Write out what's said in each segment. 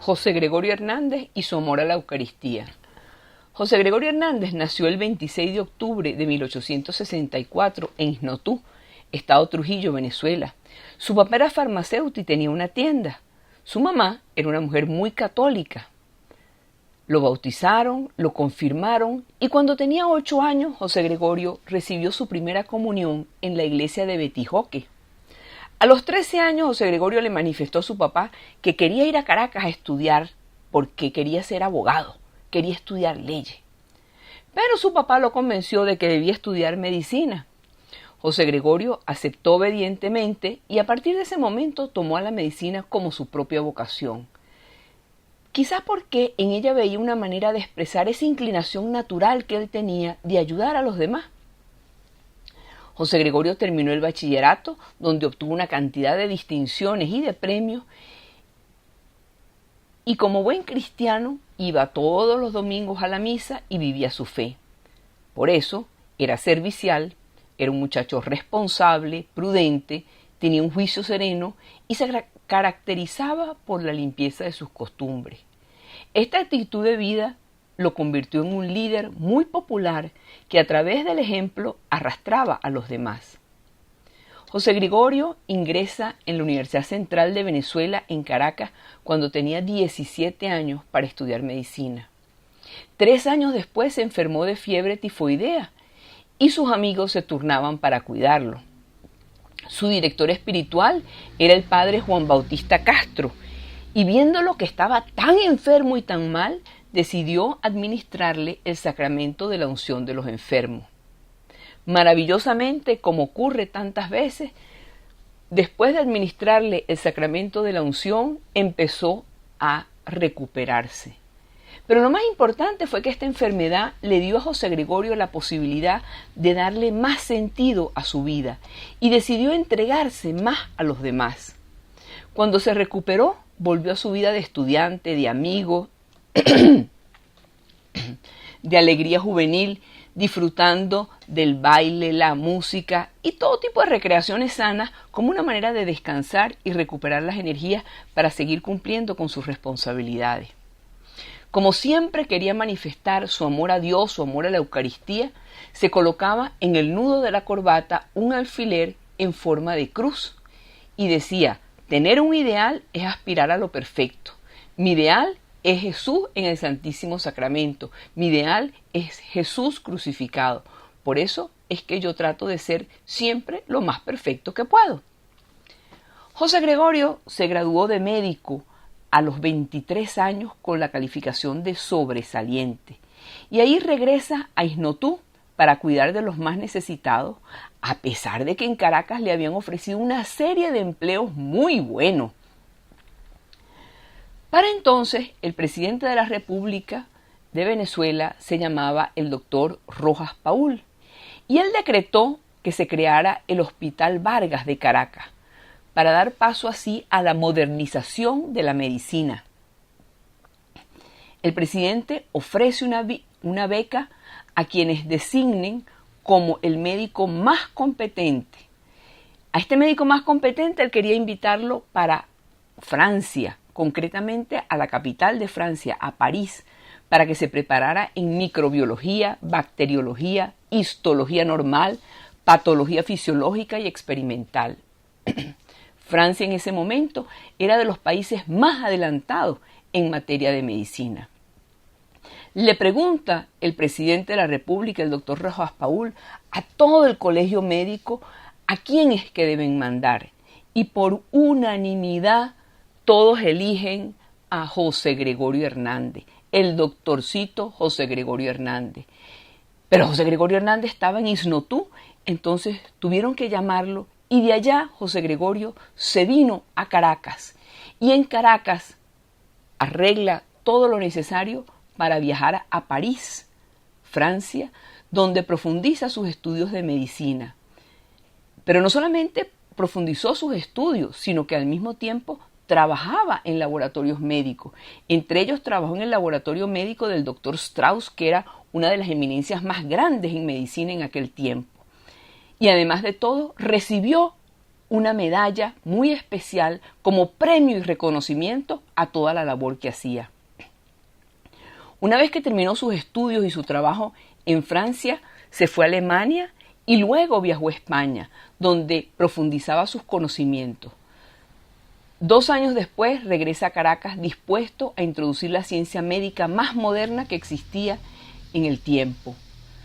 José Gregorio Hernández y su amor a la Eucaristía. José Gregorio Hernández nació el 26 de octubre de 1864 en Isnotú, estado Trujillo, Venezuela. Su papá era farmacéutico y tenía una tienda. Su mamá era una mujer muy católica. Lo bautizaron, lo confirmaron y cuando tenía 8 años, José Gregorio recibió su primera comunión en la iglesia de Betijoque. A los 13 años, José Gregorio le manifestó a su papá que quería ir a Caracas a estudiar porque quería ser abogado, quería estudiar leyes. Pero su papá lo convenció de que debía estudiar medicina. José Gregorio aceptó obedientemente y a partir de ese momento tomó a la medicina como su propia vocación. Quizás porque en ella veía una manera de expresar esa inclinación natural que él tenía de ayudar a los demás. José Gregorio terminó el bachillerato, donde obtuvo una cantidad de distinciones y de premios, y como buen cristiano iba todos los domingos a la misa y vivía su fe. Por eso era servicial, era un muchacho responsable, prudente, tenía un juicio sereno y se caracterizaba por la limpieza de sus costumbres. Esta actitud de vida lo convirtió en un líder muy popular que a través del ejemplo arrastraba a los demás. José Gregorio ingresa en la Universidad Central de Venezuela en Caracas cuando tenía 17 años para estudiar medicina. 3 años después se enfermó de fiebre tifoidea y sus amigos se turnaban para cuidarlo. Su director espiritual era el padre Juan Bautista Castro y viéndolo que estaba tan enfermo y tan mal, decidió administrarle el sacramento de la unción de los enfermos. Maravillosamente, como ocurre tantas veces, después de administrarle el sacramento de la unción, empezó a recuperarse. Pero lo más importante fue que esta enfermedad le dio a José Gregorio la posibilidad de darle más sentido a su vida y decidió entregarse más a los demás. Cuando se recuperó, volvió a su vida de estudiante, de amigo, de alegría juvenil, disfrutando del baile, la música y todo tipo de recreaciones sanas como una manera de descansar y recuperar las energías para seguir cumpliendo con sus responsabilidades. Como siempre quería manifestar su amor a Dios, su amor a la Eucaristía, se colocaba en el nudo de la corbata un alfiler en forma de cruz y decía: tener un ideal es aspirar a lo perfecto. Mi ideal es Jesús en el Santísimo Sacramento. Mi ideal es Jesús crucificado. Por eso es que yo trato de ser siempre lo más perfecto que puedo. José Gregorio se graduó de médico a los 23 años con la calificación de sobresaliente. Y ahí regresa a Isnotú para cuidar de los más necesitados, a pesar de que en Caracas le habían ofrecido una serie de empleos muy buenos. Para entonces, el presidente de la República de Venezuela se llamaba el doctor Rojas Paul, y él decretó que se creara el Hospital Vargas de Caracas, para dar paso así a la modernización de la medicina. El presidente ofrece una beca a quienes designen como el médico más competente. A este médico más competente él quería invitarlo para Francia, concretamente a la capital de Francia, a París, para que se preparara en microbiología, bacteriología, histología normal, patología fisiológica y experimental. Francia en ese momento era de los países más adelantados en materia de medicina. Le pregunta el presidente de la República, el doctor Rojas Paul, a todo el colegio médico a quién es que deben mandar. Y por unanimidad todos eligen a José Gregorio Hernández, el doctorcito José Gregorio Hernández. Pero José Gregorio Hernández estaba en Isnotú, entonces tuvieron que llamarlo y de allá José Gregorio se vino a Caracas. Y en Caracas arregla todo lo necesario para viajar a París, Francia, donde profundiza sus estudios de medicina. Pero no solamente profundizó sus estudios, sino que al mismo tiempo trabajaba en laboratorios médicos. Entre ellos trabajó en el laboratorio médico del doctor Strauss, que era una de las eminencias más grandes en medicina en aquel tiempo. Y además de todo, recibió una medalla muy especial como premio y reconocimiento a toda la labor que hacía. Una vez que terminó sus estudios y su trabajo en Francia, se fue a Alemania y luego viajó a España, donde profundizaba sus conocimientos. 2 años después regresa a Caracas dispuesto a introducir la ciencia médica más moderna que existía en el tiempo.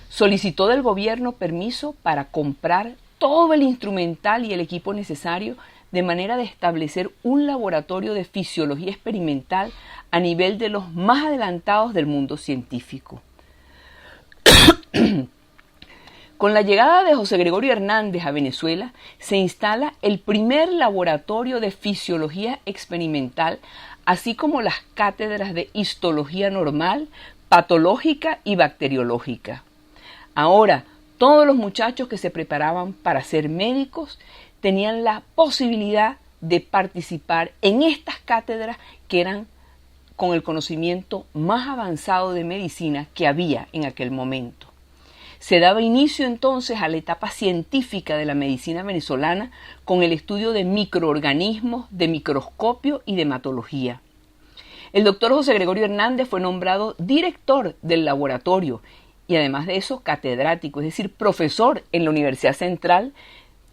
Solicitó del gobierno permiso para comprar todo el instrumental y el equipo necesario de manera de establecer un laboratorio de fisiología experimental a nivel de los más adelantados del mundo científico. Con la llegada de José Gregorio Hernández a Venezuela, se instala el primer laboratorio de fisiología experimental, así como las cátedras de histología normal, patológica y bacteriológica. Ahora, todos los muchachos que se preparaban para ser médicos tenían la posibilidad de participar en estas cátedras que eran con el conocimiento más avanzado de medicina que había en aquel momento. Se daba inicio entonces a la etapa científica de la medicina venezolana con el estudio de microorganismos, de microscopio y de hematología. El doctor José Gregorio Hernández fue nombrado director del laboratorio y además de eso catedrático, es decir, profesor en la Universidad Central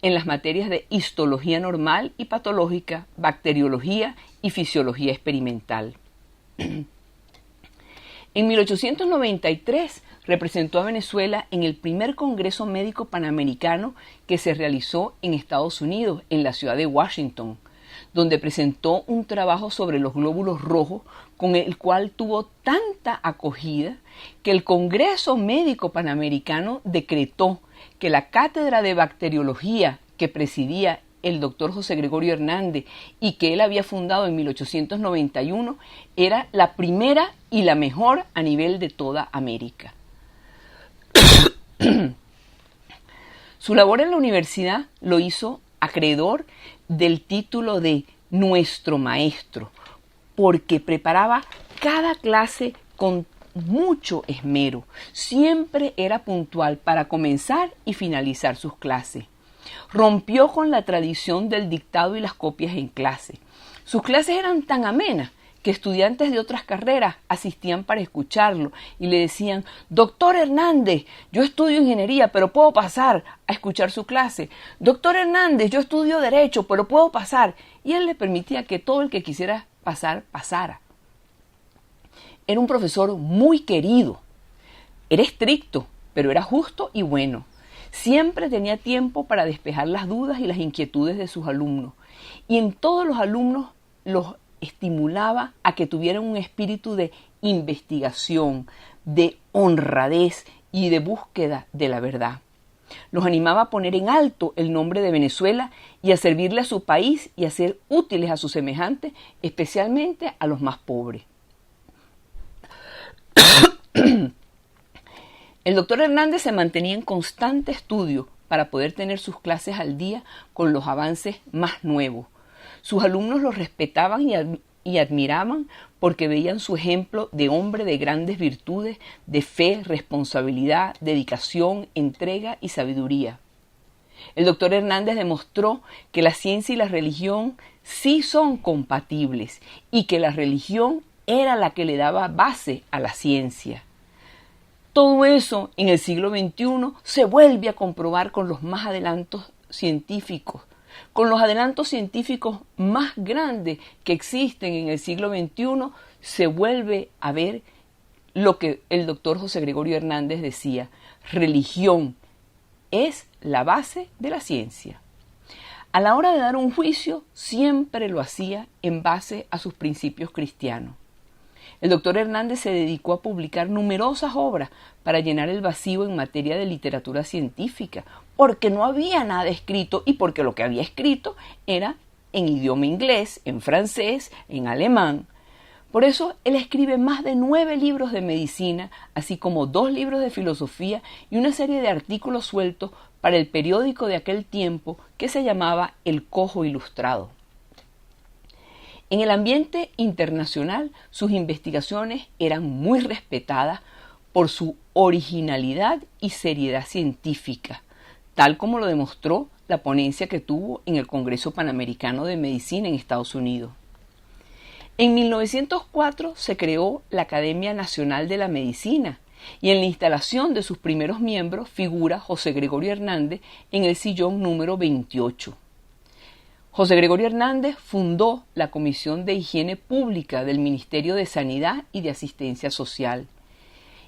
en las materias de histología normal y patológica, bacteriología y fisiología experimental. En 1893 representó a Venezuela en el primer Congreso Médico Panamericano que se realizó en Estados Unidos, en la ciudad de Washington, donde presentó un trabajo sobre los glóbulos rojos con el cual tuvo tanta acogida que el Congreso Médico Panamericano decretó que la cátedra de bacteriología que presidía el doctor José Gregorio Hernández y que él había fundado en 1891 era la primera y la mejor a nivel de toda América. Su labor en la universidad lo hizo acreedor del título de nuestro maestro, porque preparaba cada clase con mucho esmero. Siempre era puntual para comenzar y finalizar sus clases. Rompió con la tradición del dictado y las copias en clase. Sus clases eran tan amenas que estudiantes de otras carreras asistían para escucharlo y le decían: doctor Hernández, yo estudio ingeniería, pero puedo pasar a escuchar su clase. Doctor Hernández, yo estudio derecho, pero puedo pasar. Y él le permitía que todo el que quisiera pasar, pasara. Era un profesor muy querido. Era estricto, pero era justo y bueno. Siempre tenía tiempo para despejar las dudas y las inquietudes de sus alumnos. Y en todos los alumnos los estimulaba a que tuvieran un espíritu de investigación, de honradez y de búsqueda de la verdad. Los animaba a poner en alto el nombre de Venezuela y a servirle a su país y a ser útiles a sus semejantes, especialmente a los más pobres. El doctor Hernández se mantenía en constante estudio para poder tener sus clases al día con los avances más nuevos. Sus alumnos lo respetaban y admiraban porque veían su ejemplo de hombre de grandes virtudes, de fe, responsabilidad, dedicación, entrega y sabiduría. El doctor Hernández demostró que la ciencia y la religión sí son compatibles y que la religión era la que le daba base a la ciencia. Todo eso en el siglo XXI se vuelve a comprobar con los más adelantos científicos, con los adelantos científicos más grandes que existen en el siglo XXI, se vuelve a ver lo que el doctor José Gregorio Hernández decía: religión es la base de la ciencia. A la hora de dar un juicio, siempre lo hacía en base a sus principios cristianos. El doctor Hernández se dedicó a publicar numerosas obras para llenar el vacío en materia de literatura científica, porque no había nada escrito y porque lo que había escrito era en idioma inglés, en francés, en alemán. Por eso él escribe más de 9 libros de medicina, así como 2 libros de filosofía y una serie de artículos sueltos para el periódico de aquel tiempo que se llamaba El Cojo Ilustrado. En el ambiente internacional, sus investigaciones eran muy respetadas por su originalidad y seriedad científica. tal como lo demostró la ponencia que tuvo en el Congreso Panamericano de Medicina en Estados Unidos. En 1904 se creó la Academia Nacional de la Medicina y en la instalación de sus primeros miembros figura José Gregorio Hernández en el sillón número 28. José Gregorio Hernández fundó la Comisión de Higiene Pública del Ministerio de Sanidad y de Asistencia Social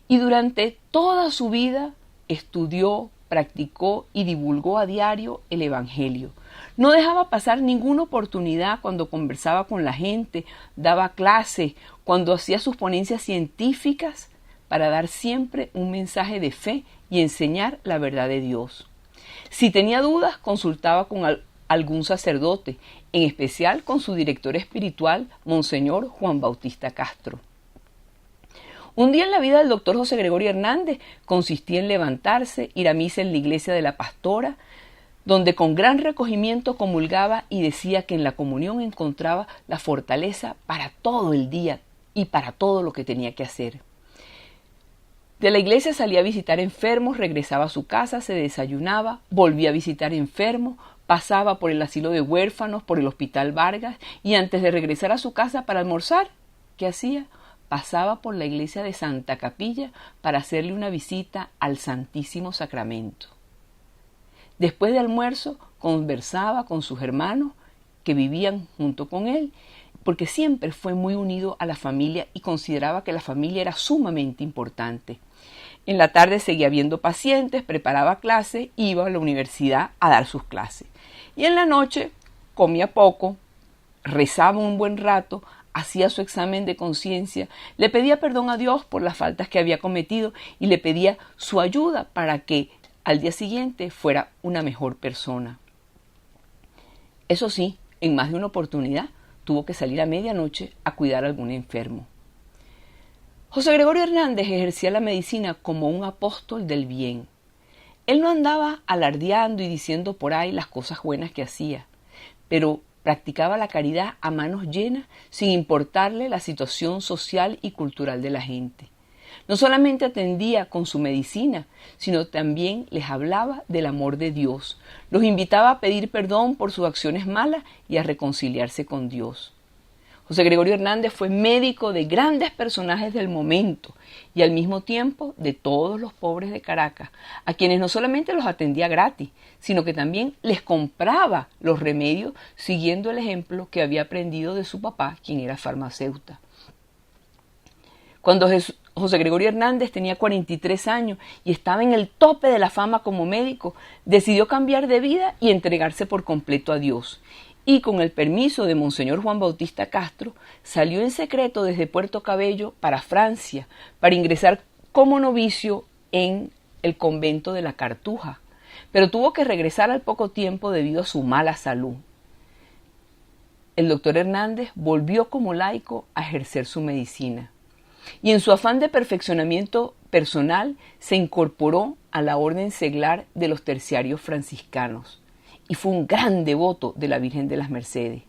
y durante toda su vida estudió, practicó y divulgó a diario el Evangelio. No dejaba pasar ninguna oportunidad cuando conversaba con la gente, daba clases, cuando hacía sus ponencias científicas, para dar siempre un mensaje de fe y enseñar la verdad de Dios. Si tenía dudas, consultaba con algún sacerdote, en especial con su director espiritual, Monseñor Juan Bautista Castro. Un día en la vida del doctor José Gregorio Hernández consistía en levantarse, ir a misa en la iglesia de la Pastora, donde con gran recogimiento comulgaba y decía que en la comunión encontraba la fortaleza para todo el día y para todo lo que tenía que hacer. De la iglesia salía a visitar enfermos, regresaba a su casa, se desayunaba, volvía a visitar enfermos, pasaba por el asilo de huérfanos, por el Hospital Vargas y antes de regresar a su casa para almorzar, ¿qué hacía? Pasaba por la iglesia de Santa Capilla para hacerle una visita al Santísimo Sacramento. Después de almuerzo conversaba con sus hermanos que vivían junto con él, porque siempre fue muy unido a la familia y consideraba que la familia era sumamente importante. En la tarde seguía viendo pacientes, preparaba clases, iba a la universidad a dar sus clases. Y en la noche comía poco, rezaba un buen rato, hacía su examen de conciencia, le pedía perdón a Dios por las faltas que había cometido y le pedía su ayuda para que al día siguiente fuera una mejor persona. Eso sí, en más de una oportunidad tuvo que salir a medianoche a cuidar a algún enfermo. José Gregorio Hernández ejercía la medicina como un apóstol del bien. Él no andaba alardeando y diciendo por ahí las cosas buenas que hacía, pero practicaba la caridad a manos llenas sin importarle la situación social y cultural de la gente. No solamente atendía con su medicina, sino también les hablaba del amor de Dios. Los invitaba a pedir perdón por sus acciones malas y a reconciliarse con Dios. José Gregorio Hernández fue médico de grandes personajes del momento y al mismo tiempo de todos los pobres de Caracas, a quienes no solamente los atendía gratis, sino que también les compraba los remedios siguiendo el ejemplo que había aprendido de su papá, quien era farmacéutico. Cuando José Gregorio Hernández tenía 43 años y estaba en el tope de la fama como médico, decidió cambiar de vida y entregarse por completo a Dios. Y con el permiso de Monseñor Juan Bautista Castro, salió en secreto desde Puerto Cabello para Francia, para ingresar como novicio en el convento de la Cartuja, pero tuvo que regresar al poco tiempo debido a su mala salud. El doctor Hernández volvió como laico a ejercer su medicina y en su afán de perfeccionamiento personal se incorporó a la orden seglar de los terciarios franciscanos y fue un gran devoto de la Virgen de las Mercedes.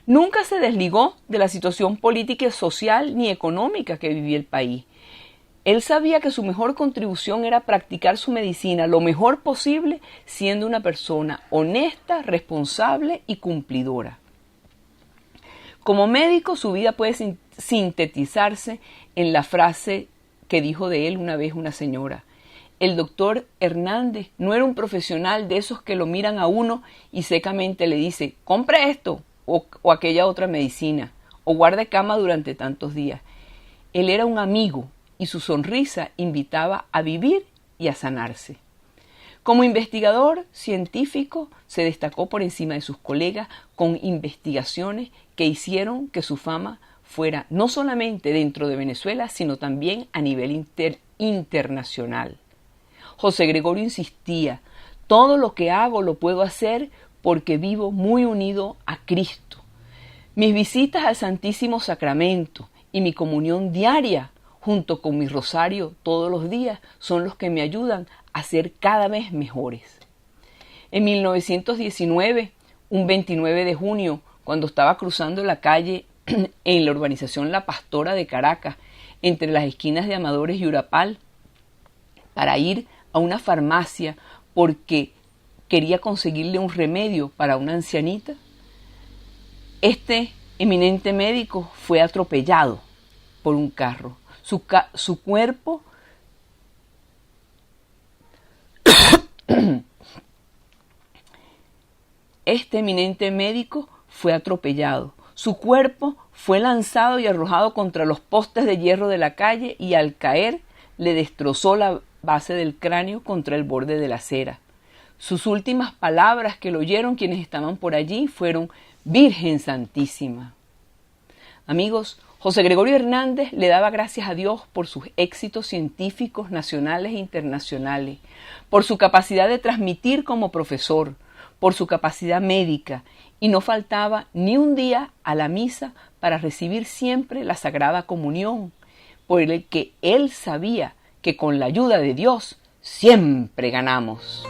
Nunca se desligó de la situación política, social ni económica que vivía el país. Él sabía que su mejor contribución era practicar su medicina lo mejor posible, siendo una persona honesta, responsable y cumplidora. Como médico, su vida puede sintetizarse en la frase que dijo de él una vez una señora: el doctor Hernández no era un profesional de esos que lo miran a uno y secamente le dice, compre esto o aquella otra medicina, o guarde cama durante tantos días. Él era un amigo y su sonrisa invitaba a vivir y a sanarse. Como investigador científico se destacó por encima de sus colegas con investigaciones que hicieron que su fama fuera no solamente dentro de Venezuela, sino también a nivel internacional. José Gregorio insistía, todo lo que hago lo puedo hacer porque vivo muy unido a Cristo. Mis visitas al Santísimo Sacramento y mi comunión diaria, junto con mi rosario todos los días, son los que me ayudan a ser cada vez mejores. En 1919, un 29 de junio, cuando estaba cruzando la calle en la urbanización La Pastora de Caracas, entre las esquinas de Amadores y Urapal, para ir a una farmacia porque quería conseguirle un remedio para una ancianita. Este eminente médico fue atropellado por un carro. Su cuerpo Este eminente médico fue atropellado. Su cuerpo fue lanzado y arrojado contra los postes de hierro de la calle y al caer le destrozó la base del cráneo contra el borde de la acera. Sus últimas palabras que lo oyeron quienes estaban por allí fueron: Virgen Santísima. Amigos, José Gregorio Hernández le daba gracias a Dios por sus éxitos científicos nacionales e internacionales, por su capacidad de transmitir como profesor, por su capacidad médica, y no faltaba ni un día a la misa para recibir siempre la Sagrada Comunión, por el que él sabía que con la ayuda de Dios siempre ganamos.